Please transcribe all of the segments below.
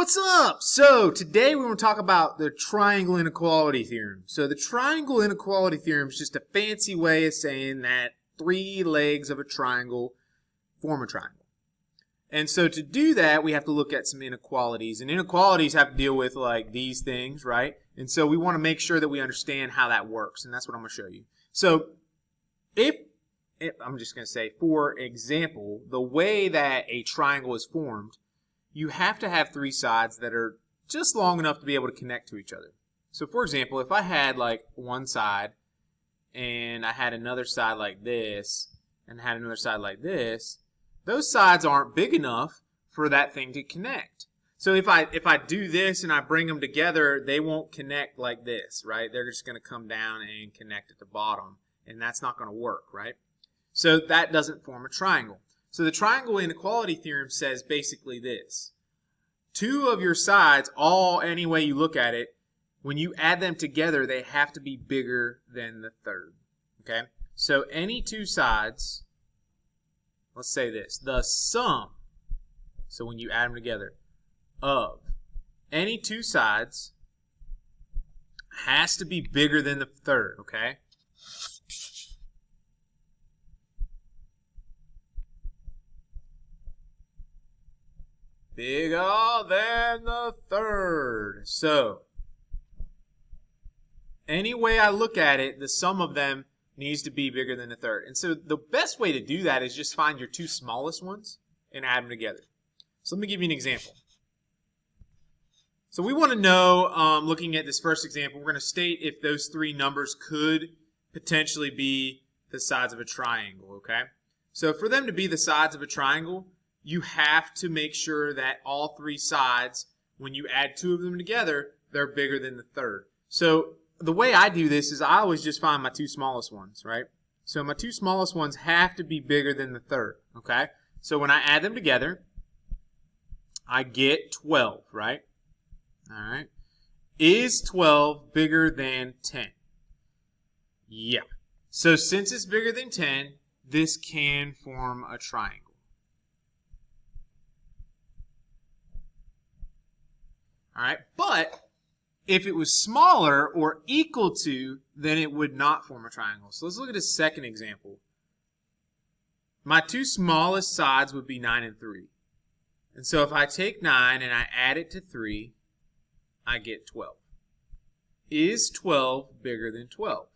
What's up? So today we're going to talk about the triangle inequality theorem. So the triangle inequality theorem is just a fancy way of saying that three legs of a triangle form a triangle. And so to do that, we have to look at some inequalities. And inequalities have to deal with like these things, right? And so we want to make sure that we understand how that works. And that's what I'm going to show you. So if I'm just going to say, for example, the way that a triangle is formed, you have to have three sides that are just long enough to be able to connect to each other. So for example, if I had like one side and I had another side like this and had another side like this, those sides aren't big enough for that thing to connect. So if I do this and I bring them together, they won't connect like this, right? They're just going to come down and connect at the bottom, and that's not going to work, right? So that doesn't form a triangle. So the triangle inequality theorem says basically this. Two of your sides, any way you look at it, when you add them together, they have to be bigger than the third. Okay? So any two sides, let's say this, the sum, so when you add them together, of any two sides has to be bigger than the third, okay? Bigger than the third. So, any way I look at it, the sum of them needs to be bigger than the third. And so the best way to do that is just find your two smallest ones and add them together. So let me give you an example. So we want to know, looking at this first example, we're going to state if those three numbers could potentially be the sides of a triangle, okay? So for them to be the sides of a triangle, you have to make sure that all three sides, when you add two of them together, they're bigger than the third. So the way I do this is I always just find my two smallest ones, right? So my two smallest ones have to be bigger than the third, okay? So when I add them together, I get 12, right? All right. Is 12 bigger than 10? Yeah. So since it's bigger than 10, this can form a triangle. All right, but if it was smaller or equal to, then it would not form a triangle. So let's look at a second example. My two smallest sides would be 9 and 3. And so if I take 9 and I add it to 3, I get 12. Is 12 bigger than 12?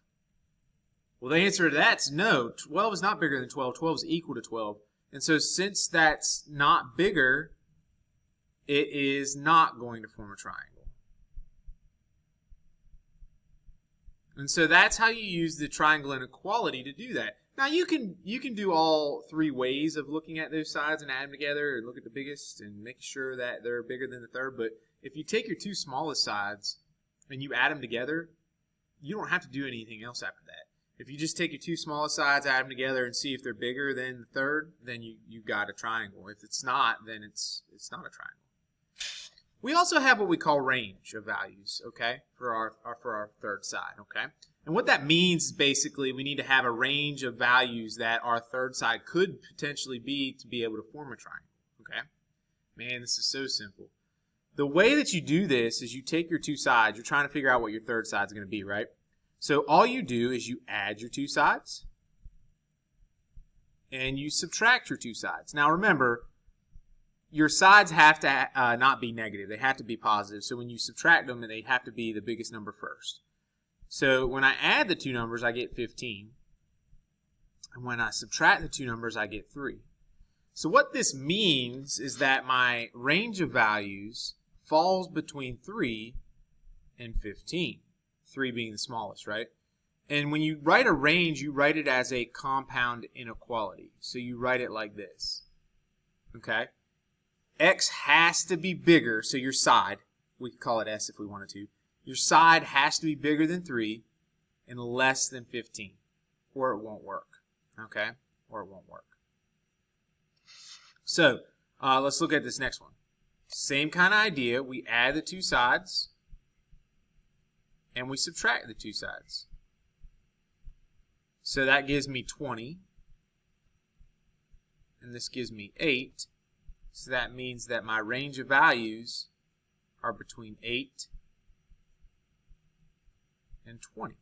Well, the answer to that's no. 12 is not bigger than 12. 12 is equal to 12. And so since that's not bigger, it is not going to form a triangle. And so that's how you use the triangle inequality to do that. Now you can do all three ways of looking at those sides and add them together and look at the biggest and make sure that they're bigger than the third. But if you take your two smallest sides and you add them together, you don't have to do anything else after that. If you just take your two smallest sides, add them together, and see if they're bigger than the third, then you got a triangle. If it's not, then it's not a triangle. We also have what we call range of values, okay, for our third side, okay? And what that means is basically we need to have a range of values that our third side could potentially be to be able to form a triangle, okay? Man, this is so simple. The way that you do this is you take your two sides, you're trying to figure out what your third side is going to be, right? So all you do is you add your two sides and you subtract your two sides. Now remember, your sides have to not be negative. They have to be positive. So when you subtract them, they have to be the biggest number first. So when I add the two numbers, I get 15. And when I subtract the two numbers, I get 3. So what this means is that my range of values falls between 3 and 15. 3 being the smallest, right? And when you write a range, you write it as a compound inequality. So you write it like this. Okay? X has to be bigger, so your side, we could call it S if we wanted to, your side has to be bigger than 3 and less than 15, or it won't work, okay? Or it won't work. So, let's look at this next one. Same kind of idea. We add the two sides, and we subtract the two sides. So that gives me 20, and this gives me 8. So that means that my range of values are between 8 and 20.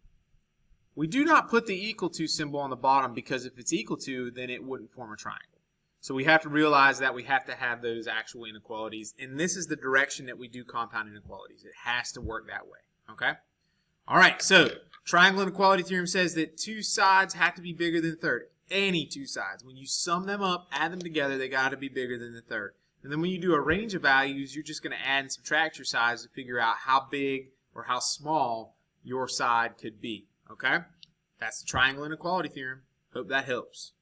We do not put the equal to symbol on the bottom because if it's equal to, then it wouldn't form a triangle. So we have to realize that we have to have those actual inequalities, and this is the direction that we do compound inequalities. It has to work that way, okay? All right, so triangle inequality theorem says that two sides have to be bigger than the third. Any two sides. When you sum them up, add them together, they got to be bigger than the third. And then when you do a range of values, you're just going to add and subtract your sides to figure out how big or how small your side could be, okay? That's the triangle inequality theorem. Hope that helps.